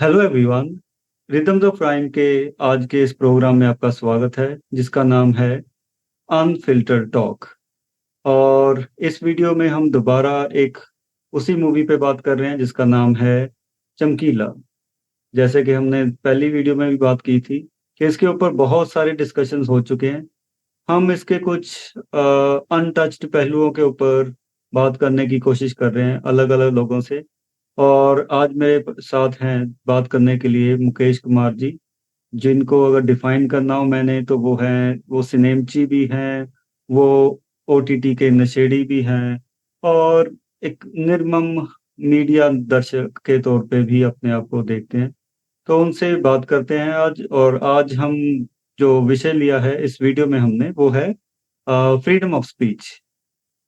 Hello everyone. Rhythms of rhyme के आज के इस प्रोग्राम में आपका स्वागत है, जिसका नाम है अनफिल्टर्ड टॉक। और इस वीडियो में हम दोबारा एक उसी मूवी पे बात कर रहे हैं जिसका नाम है चमकीला। जैसे कि हमने पहली वीडियो में भी बात की थी कि इसके ऊपर बहुत सारे डिस्कशंस हो चुके हैं। हम इसके कुछ अनटच्ड पहलुओं के ऊपर बात करने की कोशिश कर रहे हैं अलग अलग लोगों से। और आज मेरे साथ हैं बात करने के लिए मुकेश कुमार जी, जिनको अगर डिफाइन करना हो मैंने तो वो सिनेमची भी हैं, वो ओटीटी के नशेड़ी भी हैं, और एक निर्मम मीडिया दर्शक के तौर पे भी अपने आप को देखते हैं। तो उनसे बात करते हैं आज। और आज हम जो विषय लिया है इस वीडियो में हमने वो है फ्रीडम ऑफ स्पीच।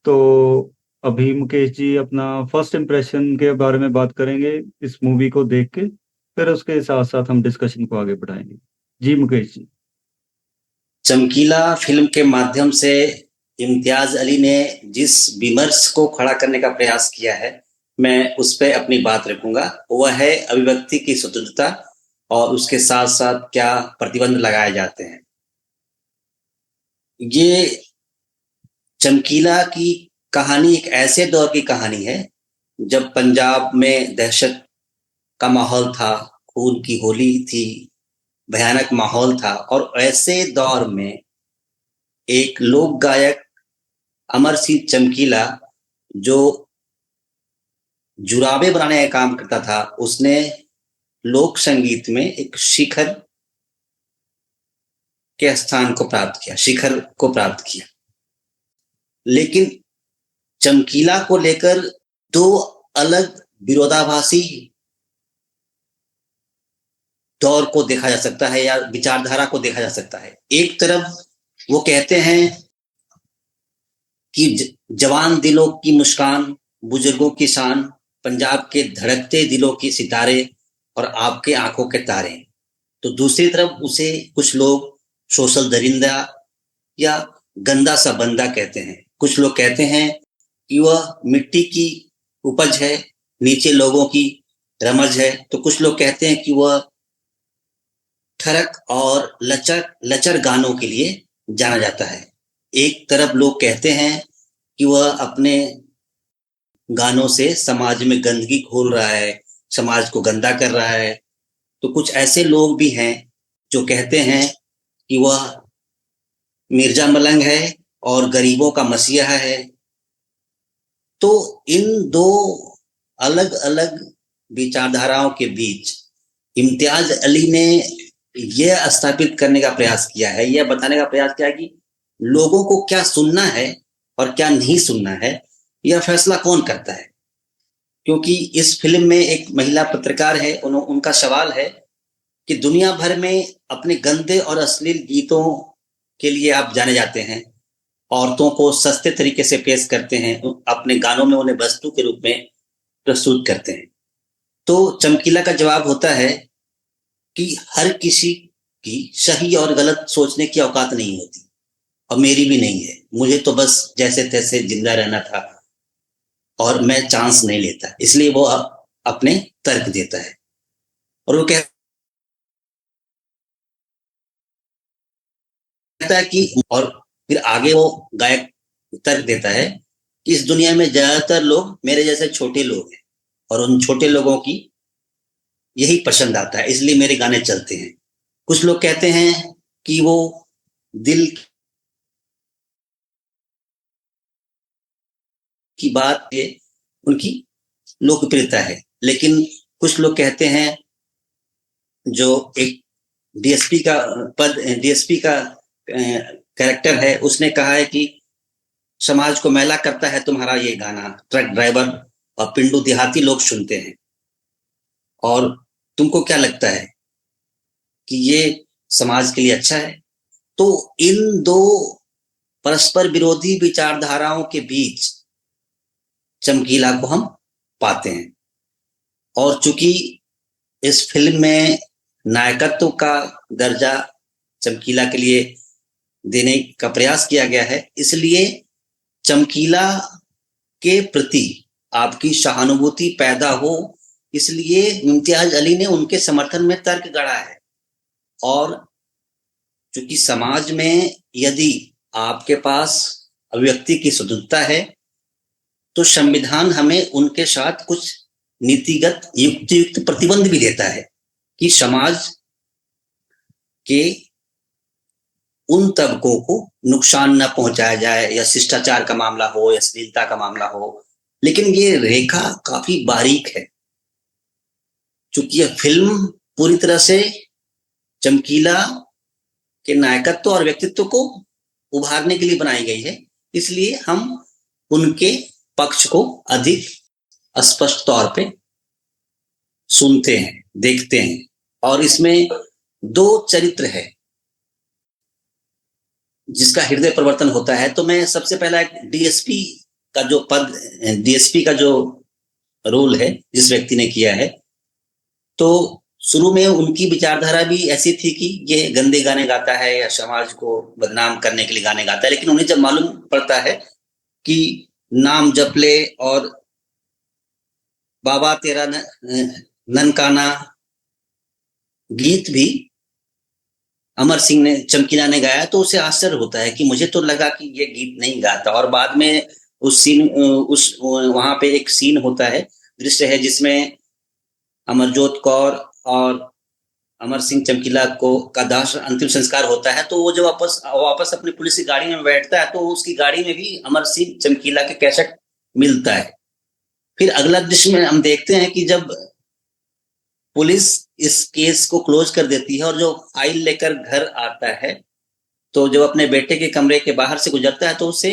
तो अभी मुकेश जी अपना फर्स्ट इम्प्रेशन के बारे में बात करेंगे इस मूवी को देख के, फिर उसके साथ साथ हम डिस्कशन को आगे बढ़ाएंगे। जी मुकेश जी। चमकीला फिल्म के माध्यम से इम्तियाज अली ने जिस विमर्श को खड़ा करने का प्रयास किया है, मैं उस पर अपनी बात रखूंगा। वह है अभिव्यक्ति की स्वतंत्रता और उसके साथ साथ क्या प्रतिबंध लगाए जाते हैं। ये चमकीला की कहानी एक ऐसे दौर की कहानी है जब पंजाब में दहशत का माहौल था, खून की होली थी, भयानक माहौल था। और ऐसे दौर में एक लोक गायक अमर सिंह चमकीला, जो जुराबे बनाने का काम करता था, उसने लोक संगीत में एक शिखर के स्थान को प्राप्त किया, शिखर को प्राप्त किया। लेकिन चमकीला को लेकर दो अलग विरोधाभासी दौर को देखा जा सकता है या विचारधारा को देखा जा सकता है। एक तरफ वो कहते हैं कि जवान दिलों की मुस्कान, बुजुर्गों की शान, पंजाब के धड़कते दिलों की सितारे और आपके आंखों के तारे। तो दूसरी तरफ उसे कुछ लोग सोशल दरिंदा या गंदा सा बंदा कहते हैं। कुछ लोग कहते हैं कि वह मिट्टी की उपज है, नीचे लोगों की रमज है। तो कुछ लोग कहते हैं कि वह ठरक और लचर लचर गानों के लिए जाना जाता है। एक तरफ लोग कहते हैं कि वह अपने गानों से समाज में गंदगी घोल रहा है, समाज को गंदा कर रहा है। तो कुछ ऐसे लोग भी हैं जो कहते हैं कि वह मिर्जा मलंग है और गरीबों का मसीहा है। तो इन दो अलग अलग विचारधाराओं के बीच इम्तियाज अली ने यह स्थापित करने का प्रयास किया है, यह बताने का प्रयास किया है कि लोगों को क्या सुनना है और क्या नहीं सुनना है, यह फैसला कौन करता है। क्योंकि इस फिल्म में एक महिला पत्रकार है, उनका सवाल है कि दुनिया भर में अपने गंदे और अश्लील गीतों के लिए आप जाने जाते हैं, औरतों को सस्ते तरीके से पेश करते हैं, अपने गानों में उन्हें वस्तु के रूप में प्रस्तुत करते हैं। तो चमकीला का जवाब होता है कि हर किसी की सही और गलत सोचने की औकात नहीं होती, और मेरी भी नहीं है। मुझे तो बस जैसे तैसे जिंदा रहना था और मैं चांस नहीं लेता, इसलिए वो अपने तर्क देता है। और वो कहता है कि, और फिर आगे वो गायक तर्क देता है कि इस दुनिया में ज्यादातर लोग मेरे जैसे छोटे लोग हैं और उन छोटे लोगों की यही पसंद आता है, इसलिए मेरे गाने चलते हैं। कुछ लोग कहते हैं कि वो दिल की बात है, उनकी लोकप्रियता है। लेकिन कुछ लोग कहते हैं, जो एक डीएसपी का डीएसपी का कैरेक्टर है, उसने कहा है कि समाज को मैला करता है तुम्हारा ये गाना, ट्रक ड्राइवर और पिंडू देहाती लोग सुनते हैं, और तुमको क्या लगता है कि ये समाज के लिए अच्छा है। तो इन दो परस्पर विरोधी विचारधाराओं के बीच चमकीला को हम पाते हैं। और चूंकि इस फिल्म में नायकत्व का दर्जा चमकीला के लिए देने का प्रयास किया गया है, इसलिए चमकीला के प्रति आपकी सहानुभूति पैदा हो इसलिए इम्तियाज अली ने उनके समर्थन में तर्क गढ़ा है। और चूंकि समाज में यदि आपके पास अभिव्यक्ति की स्वतंत्रता है तो संविधान हमें उनके साथ कुछ नीतिगत युक्त प्रतिबंध भी देता है कि समाज के उन तबकों को नुकसान न पहुंचाया जाए, या शिष्टाचार का मामला हो या अश्लीलता का मामला हो। लेकिन ये रेखा काफी बारीक है, चूंकि यह फिल्म पूरी तरह से चमकीला के नायकत्व और व्यक्तित्व को उभारने के लिए बनाई गई है, इसलिए हम उनके पक्ष को अधिक स्पष्ट तौर पे सुनते हैं, देखते हैं। और इसमें दो चरित्र है जिसका हृदय परिवर्तन होता है। तो मैं सबसे पहला एक डीएसपी का जो पद, डीएसपी का जो रोल है जिस व्यक्ति ने किया है, तो शुरू में उनकी विचारधारा भी ऐसी थी कि ये गंदे गाने गाता है या समाज को बदनाम करने के लिए गाने गाता है। लेकिन उन्हें जब मालूम पड़ता है कि नाम जप ले और बाबा तेरा ननकाना गीत भी अमर सिंह ने, चमकीला ने गाया, तो उसे आश्चर्य होता है कि मुझे तो लगा कि ये गीत नहीं गाता। और बाद में उस वहां पे एक सीन होता है, दृश्य है, जिसमें अमरजोत कौर और अमर सिंह चमकीला को का दाह अंतिम संस्कार होता है। तो वो जो वापस अपनी पुलिस की गाड़ी में बैठता है, तो उसकी गाड़ी में भी अमर सिंह चमकीला के कैसेट मिलता है। फिर अगला दृश्य में हम देखते हैं कि जब पुलिस इस केस को क्लोज कर देती है और जो फाइल लेकर घर आता है, तो जब अपने बेटे के कमरे के बाहर से गुजरता है तो उसे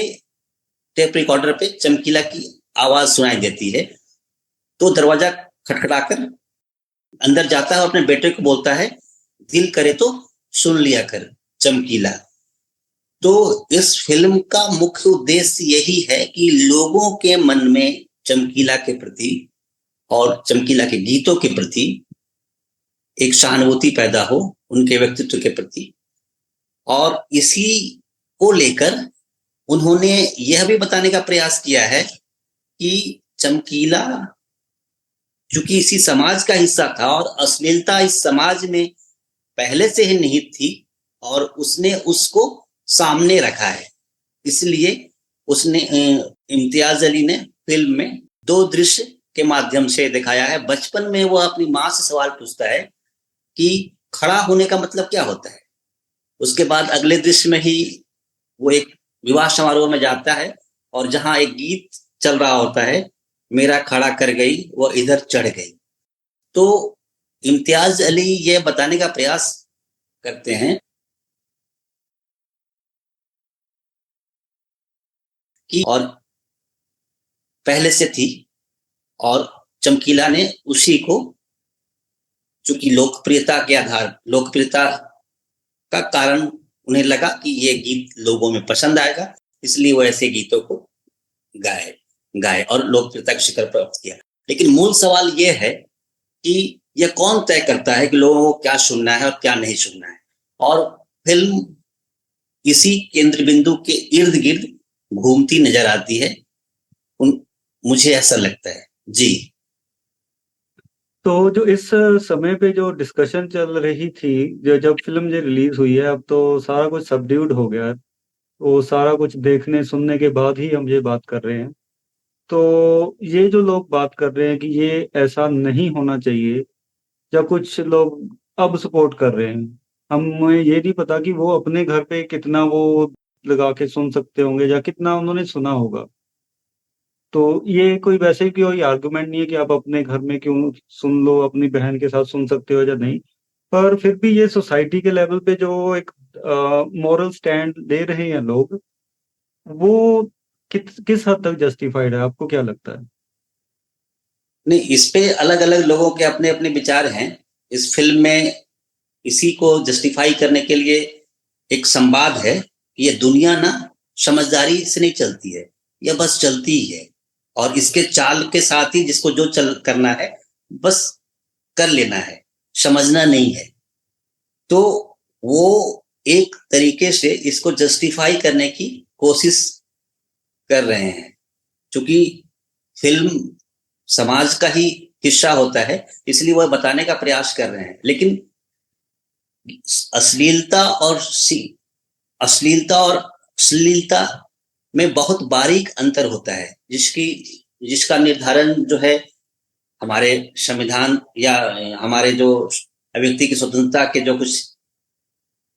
टेप रिकॉर्डर पे चमकीला की आवाज सुनाई देती है। तो दरवाजा खटखटाकर अंदर जाता है और अपने बेटे को बोलता है, दिल करे तो सुन लिया कर चमकीला। तो इस फिल्म का मुख्य उद्देश्य यही है कि लोगों के मन में चमकीला के प्रति और चमकीला के गीतों के प्रति एक सहानुभूति पैदा हो, उनके व्यक्तित्व के प्रति। और इसी को लेकर उन्होंने यह भी बताने का प्रयास किया है कि चमकीला चूंकि इसी समाज का हिस्सा था और अश्लीलता इस समाज में पहले से ही निहित थी और उसने उसको सामने रखा है, इसलिए उसने इम्तियाज अली ने फिल्म में दो दृश्य के माध्यम से दिखाया है। बचपन में वो अपनी माँ से सवाल पूछता है कि खड़ा होने का मतलब क्या होता है। उसके बाद अगले दृश्य में ही वो एक विवाह समारोह में जाता है और जहां एक गीत चल रहा होता है, मेरा खड़ा कर गई वो इधर चढ़ गई। तो इम्तियाज अली ये बताने का प्रयास करते हैं कि और पहले से थी और चमकीला ने उसी को, चूंकि लोकप्रियता का कारण उन्हें लगा कि ये गीत लोगों में पसंद आएगा, इसलिए वो ऐसे गीतों को गाए और लोकप्रियता के शिखर प्राप्त किया। लेकिन मूल सवाल ये है कि यह कौन तय करता है कि लोगों को क्या सुनना है और क्या नहीं सुनना है। और फिल्म इसी केंद्र बिंदु के इर्द गिर्द घूमती नजर आती है, मुझे ऐसा लगता है जी। तो जो इस समय पे जो डिस्कशन चल रही थी, जब फिल्म जो रिलीज हुई है, अब तो सारा कुछ सबड्यूड हो गया है। वो सारा कुछ देखने सुनने के बाद ही हम ये बात कर रहे हैं। तो ये जो लोग बात कर रहे हैं कि ये ऐसा नहीं होना चाहिए, या कुछ लोग अब सपोर्ट कर रहे हैं, हमें ये नहीं पता कि वो अपने घर पे कितना वो लगा के सुन सकते होंगे या कितना उन्होंने सुना होगा। तो ये कोई वैसे कोई आर्गुमेंट नहीं है कि आप अपने घर में क्यों सुन लो, अपनी बहन के साथ सुन सकते हो या नहीं। पर फिर भी ये सोसाइटी के लेवल पे जो एक मॉरल स्टैंड ले रहे हैं लोग, वो किस हद तक जस्टिफाइड है, आपको क्या लगता है? नहीं, इस पे अलग अलग लोगों के अपने अपने विचार हैं। इस फिल्म में इसी को जस्टिफाई करने के लिए एक संवाद है कि ये दुनिया ना समझदारी से नहीं चलती है, यह बस चलती ही है और इसके चाल के साथ ही जिसको जो चल करना है बस कर लेना है, समझना नहीं है। तो वो एक तरीके से इसको जस्टिफाई करने की कोशिश कर रहे हैं, क्योंकि फिल्म समाज का ही हिस्सा होता है, इसलिए वह बताने का प्रयास कर रहे हैं। लेकिन अश्लीलता और अश्लीलता में बहुत बारीक अंतर होता है, जिसका निर्धारण जो है हमारे संविधान या हमारे जो व्यक्ति की स्वतंत्रता के जो कुछ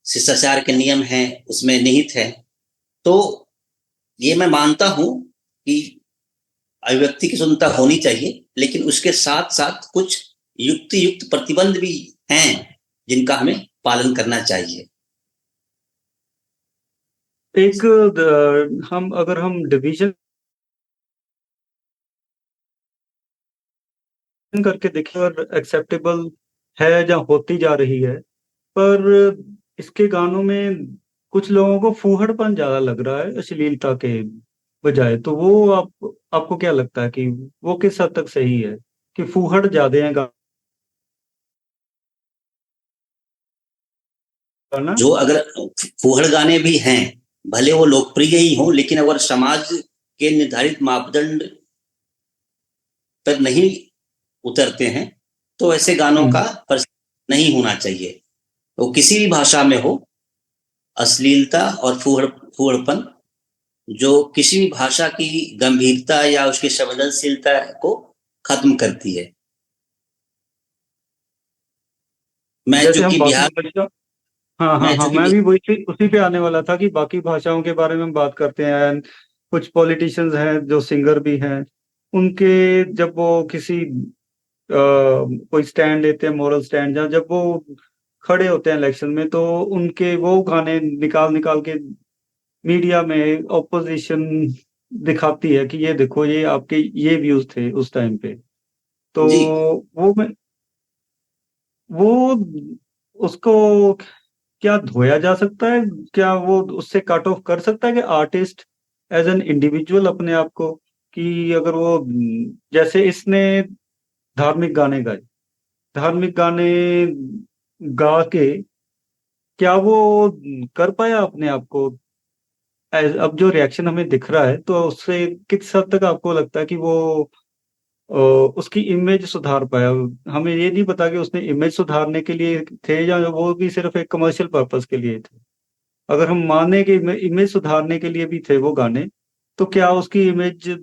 शिष्टाचार के नियम हैं उसमें निहित है। तो ये मैं मानता हूं कि अभिव्यक्ति की स्वतंत्रता होनी चाहिए, लेकिन उसके साथ साथ कुछ युक्त प्रतिबंध भी हैं जिनका हमें पालन करना चाहिए। अगर हम डिवीजन करके देखें और एक्सेप्टेबल है या होती जा रही है, पर इसके गानों में कुछ लोगों को फूहड़पन ज्यादा लग रहा है अश्लीलता के बजाय। तो वो आपको क्या लगता है कि वो किस हद तक सही है कि फूहड़ ज्यादा है गाना? जो अगर फूहड़ गाने भी हैं, भले वो लोकप्रिय ही हों, लेकिन अगर समाज के निर्धारित मापदंड पर नहीं उतरते हैं तो ऐसे गानों का हम्म। प्रसार नहीं होना चाहिए। वो किसी भी भाषा में हो, अश्लीलता और फूहड़पन जो किसी भी भाषा की गंभीरता या उसकी संवेदनशीलता को खत्म करती है। मैं जैसे जो हम कि बाकी बिहार भाषा हाँ हाँ मैं हाँ, जो कि मैं भी वही उसी पे आने वाला था कि बाकी भाषाओं के बारे में हम बात करते हैं। कुछ पॉलिटिशियंस हैं जो सिंगर भी हैं, उनके जब वो किसी कोई स्टैंड लेते हैं, मॉरल स्टैंड, जहाँ जब वो खड़े होते हैं इलेक्शन में, तो उनके वो गाने निकाल निकाल के मीडिया में ऑपोजिशन दिखाती है कि ये देखो, ये आपके ये व्यूज थे उस टाइम पे। तो जी वो वो उसको क्या धोया जा सकता है? क्या वो उससे कट ऑफ कर सकता है कि आर्टिस्ट एज एन इंडिविजुअल अपने आप को, कि अगर वो जैसे इसने धार्मिक गाने गाए, धार्मिक गाने गा के क्या वो कर पाया अपने आप को? अब जो रिएक्शन हमें दिख रहा है, तो उससे किस हद तक आपको लगता है कि वो अ, उसकी इमेज सुधार पाया? हमें ये नहीं पता कि उसने इमेज सुधारने के लिए थे या वो भी सिर्फ एक कमर्शियल पर्पस के लिए थे। अगर हम माने कि इमेज सुधारने के लिए भी थे वो गाने, तो क्या उसकी इमेज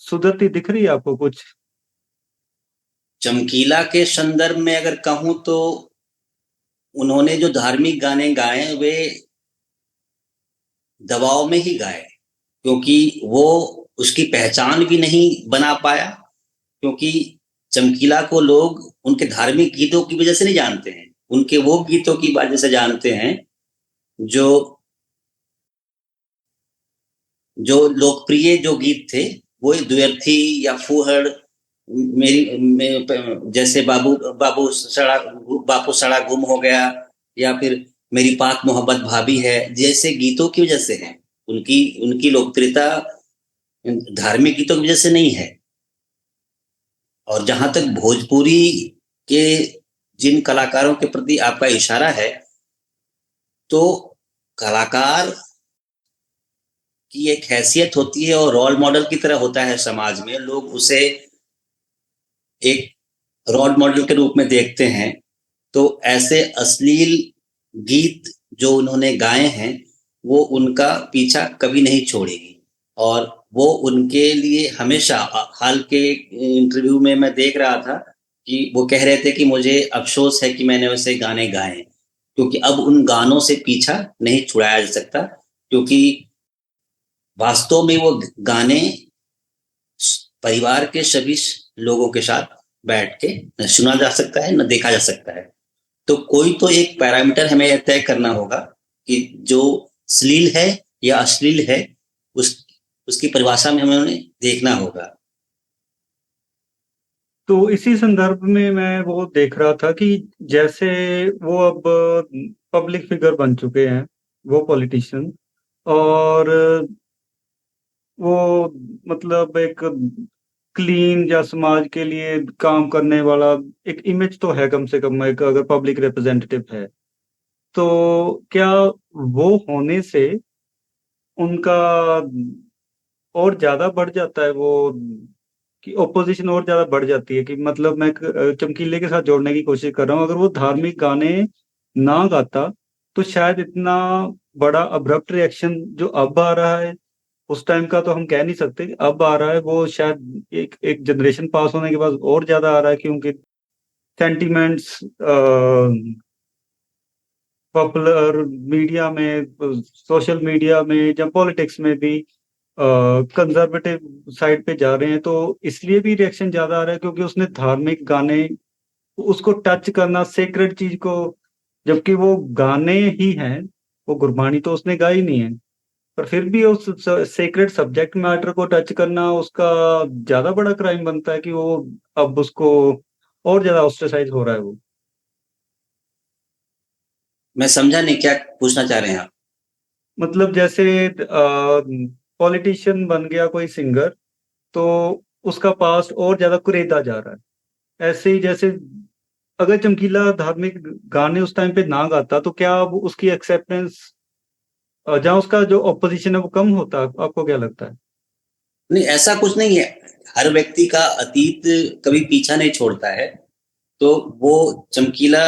सुधरती दिख रही है आपको कुछ? चमकीला के संदर्भ में अगर कहूं तो उन्होंने जो धार्मिक गाने गाए वे दबाव में ही गाए, क्योंकि वो उसकी पहचान भी नहीं बना पाया। क्योंकि चमकीला को लोग उनके धार्मिक गीतों की वजह से नहीं जानते हैं, उनके वो गीतों की वजह से जानते हैं जो जो लोकप्रिय जो गीत थे, वो द्व्यर्थी या फूहड़, जैसे बापू सड़ा गुम हो गया, या फिर मेरी पाक मोहब्बत भाभी है, जैसे गीतों की वजह से है। उनकी उनकी लोकप्रियता धार्मिक गीतों की वजह से नहीं है। और जहां तक भोजपुरी के जिन कलाकारों के प्रति आपका इशारा है, तो कलाकार की एक हैसियत होती है और रोल मॉडल की तरह होता है समाज में, लोग उसे एक रोल मॉडल के रूप में देखते हैं। तो ऐसे अश्लील गीत जो उन्होंने गाए हैं, वो उनका पीछा कभी नहीं छोड़ेगी। और वो उनके लिए हमेशा हाल के इंटरव्यू में मैं देख रहा था कि वो कह रहे थे कि मुझे अफसोस है कि मैंने वैसे गाने गाए, क्योंकि अब उन गानों से पीछा नहीं छुड़ाया जा सकता। क्योंकि वास्तव में वो गाने परिवार के सभी लोगों के साथ बैठ के न सुना जा सकता है, न देखा जा सकता है। तो कोई तो एक पैरामीटर हमें यह तय करना होगा कि जो श्लील है या अश्लील है, उस उसकी परिभाषा में हमें उन्हें देखना होगा। तो इसी संदर्भ में मैं वो देख रहा था कि जैसे वो अब पब्लिक फिगर बन चुके हैं, वो पॉलिटिशियन, और वो मतलब एक क्लीन या समाज के लिए काम करने वाला एक इमेज तो है, कम से कम एक अगर पब्लिक रिप्रेजेंटेटिव है, तो क्या वो होने से उनका और ज्यादा बढ़ जाता है वो कि ऑपोजिशन और ज़्यादा बढ़ जाती है कि मतलब मैं चमकीले के साथ जोड़ने की कोशिश कर रहा हूँ, अगर वो धार्मिक गाने ना गाता तो शायद इतना बड़ा अब्रप्ट रिएक्शन जो अब आ रहा है उस टाइम का तो हम कह नहीं सकते। अब आ रहा है वो शायद एक एक जनरेशन पास होने के बाद और ज्यादा आ रहा है, क्योंकि सेंटिमेंट्स पॉपुलर मीडिया में, सोशल मीडिया में या पॉलिटिक्स में भी कंजर्वेटिव साइड पे जा रहे हैं, तो इसलिए भी रिएक्शन ज्यादा आ रहा है क्योंकि उसने धार्मिक गाने, उसको टच करना सेक्रेड चीज को, जबकि वो गाने ही हैं, वो गुरबानी तो उसने गाई नहीं है, पर फिर भी उस सेक्रेड सब्जेक्ट मैटर को टच करना उसका ज्यादा बड़ा क्राइम बनता है कि वो अब उसको और ज्यादा ऑस्ट्रेसाइज हो रहा है वो। मैं समझा नहीं, क्या पूछना चाह रहे हैं आप? मतलब जैसे पॉलिटिशियन बन गया कोई सिंगर, तो उसका पास्ट और ज्यादा कुरेदा जा रहा है। ऐसे ही जैसे अगर चमकीला धार्मिक गाने उस टाइम पे ना गाता तो क्या अब उसकी एक्सेप्टेंस, जहाँ उसका जो ऑपोजिशन है वो कम होता? आपको क्या लगता है? नहीं, ऐसा कुछ नहीं है। हर व्यक्ति का अतीत कभी पीछा नहीं छोड़ता है। तो वो चमकीला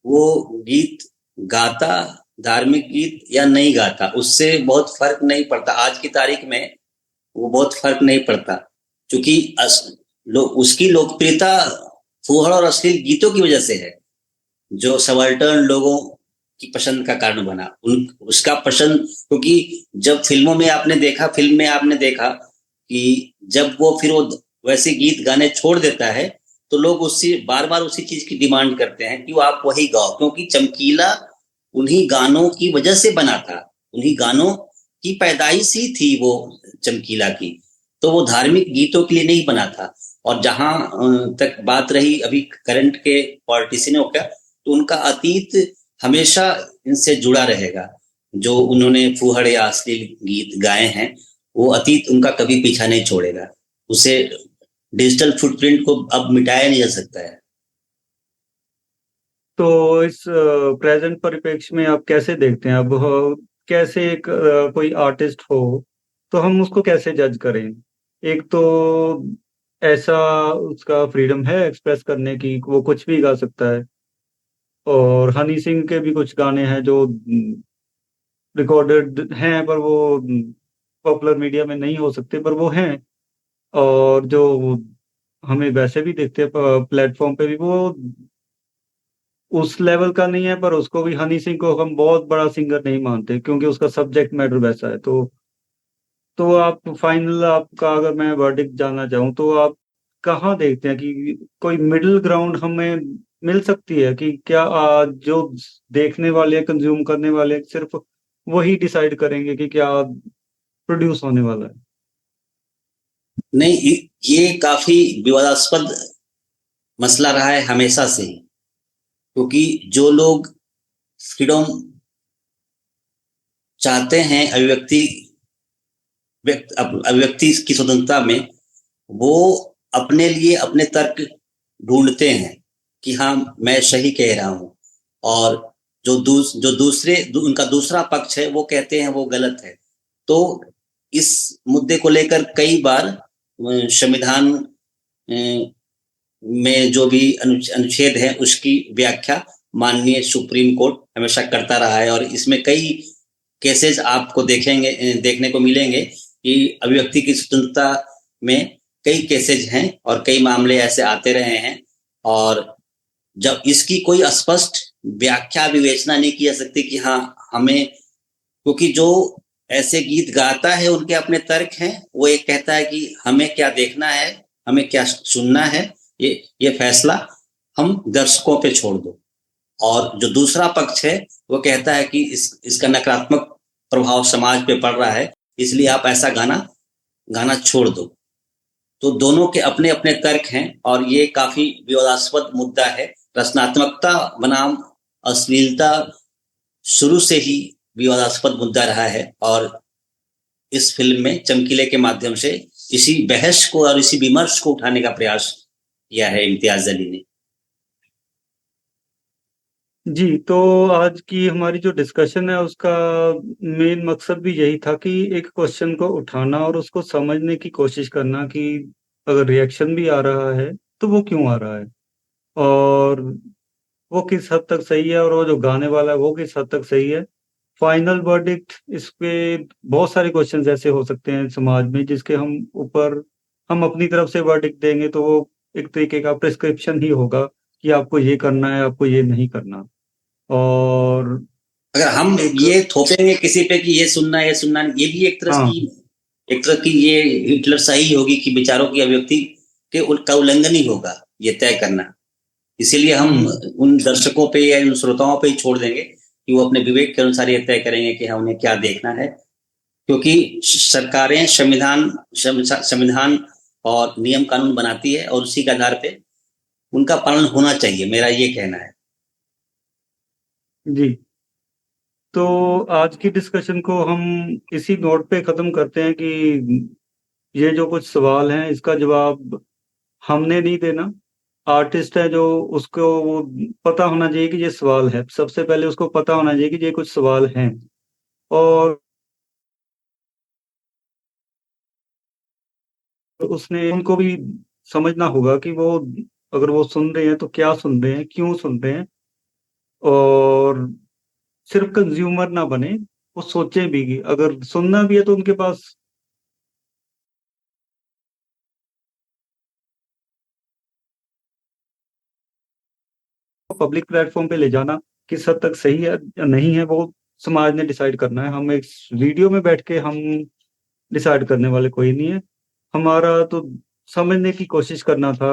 वो गीत गाता, धार्मिक गीत या नहीं गाता, उससे बहुत फर्क नहीं पड़ता। आज की तारीख में वो बहुत फर्क नहीं पड़ता, क्योंकि उसकी लोकप्रियता फूहड़ और अश्लील गीतों की वजह से है, जो सबाल्टर्न लोगों की पसंद का कारण बना। उसका पसंद, क्योंकि जब फिल्म में आपने देखा कि जब वो फिर वो वैसे गीत गाने छोड़ देता है, तो लोग उससे बार बार उसी चीज की डिमांड करते हैं कि वो आप वही गाओ, क्योंकि चमकीला उन्हीं गानों की वजह से बना था। उन्हीं गानों की पैदाइश ही थी वो चमकीला की। तो वो धार्मिक गीतों के लिए नहीं बना था। और जहां तक बात रही अभी करंट के पॉलिटिशियनों का, तो उनका अतीत हमेशा इनसे जुड़ा रहेगा। जो उन्होंने फूहड़ या अश्लील गीत गाए हैं, वो अतीत उनका कभी पीछा नहीं छोड़ेगा। उसे डिजिटल फुटप्रिंट को अब मिटाया नहीं जा सकता है। तो इस प्रेजेंट परिप्रेक्ष्य में आप कैसे देखते हैं? अब कैसे एक कोई आर्टिस्ट हो तो हम उसको कैसे जज करें? एक तो ऐसा उसका फ्रीडम है एक्सप्रेस करने की, वो कुछ भी गा सकता है, और हनी सिंह के भी कुछ गाने हैं जो रिकॉर्डेड हैं पर वो पॉपुलर मीडिया में नहीं हो सकते, पर वो हैं। और जो हमें वैसे भी देखते हैं प्लेटफॉर्म पे भी, वो उस लेवल का नहीं है, पर उसको भी, हनी सिंह को हम बहुत बड़ा सिंगर नहीं मानते क्योंकि उसका सब्जेक्ट मैटर वैसा है। तो आप फाइनल, आपका अगर मैं वर्डिक्ट जानना चाहूँ तो आप कहाँ देखते हैं कि कोई मिडिल ग्राउंड हमें मिल सकती है कि क्या जो देखने वाले, कंज्यूम करने वाले सिर्फ वही डिसाइड करेंगे कि क्या प्रोड्यूस होने वाला है? नहीं, ये काफी विवादास्पद मसला रहा है हमेशा से ही। क्योंकि जो लोग फ्रीडम चाहते हैं, अभिव्यक्ति की स्वतंत्रता में, वो अपने लिए अपने तर्क ढूंढते हैं कि हाँ, मैं सही कह रहा हूँ। और उनका दूसरा पक्ष है, वो कहते हैं वो गलत है। तो इस मुद्दे को लेकर कई बार संविधान में जो भी अनुच्छेद है, उसकी व्याख्या माननीय सुप्रीम कोर्ट हमेशा करता रहा है। और इसमें कई केसेस आपको देखने को मिलेंगे कि अभिव्यक्ति की स्वतंत्रता में कई केसेज हैं और कई मामले ऐसे आते रहे हैं। और जब इसकी कोई स्पष्ट व्याख्या विवेचना नहीं की जा सकती कि हाँ हमें, क्योंकि जो ऐसे गीत गाता है उनके अपने तर्क हैं। वो एक कहता है कि हमें क्या देखना है, हमें क्या सुनना है, ये ये फैसला हम दर्शकों पे छोड़ दो। और जो दूसरा पक्ष है, वो कहता है कि इसका नकारात्मक प्रभाव समाज पे पड़ रहा है, इसलिए आप ऐसा गाना गाना छोड़ दो। तो दोनों के अपने अपने तर्क हैं और ये काफी विवादास्पद मुद्दा है। रचनात्मकता बनाम अश्लीलता शुरू से ही विवादास्पद मुद्दा रहा है। और इस फिल्म में चमकीले के माध्यम से इसी बहस को और इसी विमर्श को उठाने का प्रयास किया है इम्तियाज अली ने। जी, तो आज की हमारी जो डिस्कशन है उसका मेन मकसद भी यही था कि एक क्वेश्चन को उठाना और उसको समझने की कोशिश करना कि अगर रिएक्शन भी आ रहा है, तो वो क्यों आ रहा है? और वो किस हद तक सही है और वो जो गाने वाला है, वो किस हद तक सही है? फाइनल वर्डिक्ट इस पे बहुत सारे क्वेश्चन्स ऐसे हो सकते हैं समाज में जिसके हम अपनी तरफ से वर्डिक्ट देंगे तो वो एक तरीके का प्रिस्क्रिप्शन ही होगा कि आपको ये करना है, आपको ये नहीं करना। और अगर हम एक ये थोपेंगे किसी पे कि ये सुनना है, ये सुनना नहीं, ये भी हाँ, एक तरह की ये हिटलरशाही होगी कि विचारों की अभिव्यक्ति का उल्लंघन ही होगा, ये तय करना। इसीलिए हम हुँ, उन दर्शकों पे या उन श्रोताओं पे ही छोड़ देंगे कि वो अपने विवेक के अनुसार ये तय करेंगे कि हाँ, उन्हें क्या देखना है। क्योंकि सरकारें संविधान और नियम कानून बनाती है और उसी के आधार पे उनका पालन होना चाहिए, मेरा ये कहना है। जी। तो आज की डिस्कशन को हम इसी नोट पे ख़त्म करते हैं कि ये जो कुछ सवाल हैं, इसका जवाब हमने नहीं देना। आर्टिस्ट है जो उसको वो पता होना चाहिए कि ये सवाल है। सबसे पहले उसको पता होना चाहिए कि ये कुछ सवाल हैं और उसने उनको भी समझना होगा कि वो अगर वो सुन रहे हैं तो क्या सुन रहे हैं, क्यों सुन रहे हैं और सिर्फ़ कंज़्यूमर ना बने, वो सोचें भी कि अगर सुनना भी है तो उनके पास पब्लिक प्लेटफ़ॉर्म पे ले जाना किस हद तक सही है या नहीं है, वो समाज ने डिसाइड करना है। हम एक वीडियो में बैठ के हम डिसाइड करने वाले कोई नहीं है। हमारा तो समझने की कोशिश करना था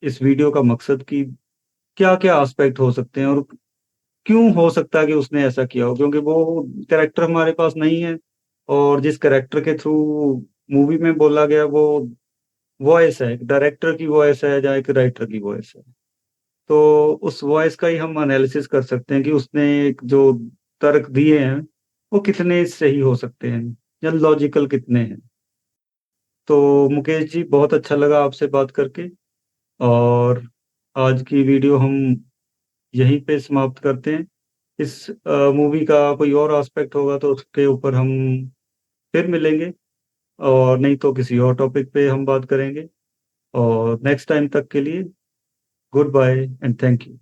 इस वीडियो का मकसद कि क्या-क्या एस्पेक्ट हो सकते हैं और क्यों हो सकता है कि उसने ऐसा किया हो क्योंकि वो कैरेक्टर हमारे पास नहीं है और जिस कैरेक्टर के थ्रू मूवी में बोला गया वो वॉइस है, एक डायरेक्टर की वॉइस है या एक राइटर की वॉइस है। तो उस वॉइस का ही हम एनालिसिस कर सकते हैं कि उसने एक जो तर्क दिए हैं, वो कितने सही हो सकते हैं या लॉजिकल कितने हैं। तो मुकेश जी बहुत अच्छा लगा आपसे बात करके और आज की वीडियो हम यहीं पे समाप्त करते हैं। इस मूवी का कोई और एस्पेक्ट होगा तो उसके ऊपर हम फिर मिलेंगे और नहीं तो किसी और टॉपिक पे हम बात करेंगे और नेक्स्ट टाइम तक के लिए goodbye and thank you.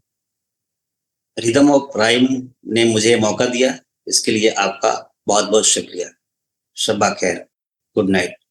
Rhythm of rhyme ने मुझे मौका दिया, इसके लिए आपका बहुत बहुत शुक्रिया। शब्बा खैर, गुड नाइट।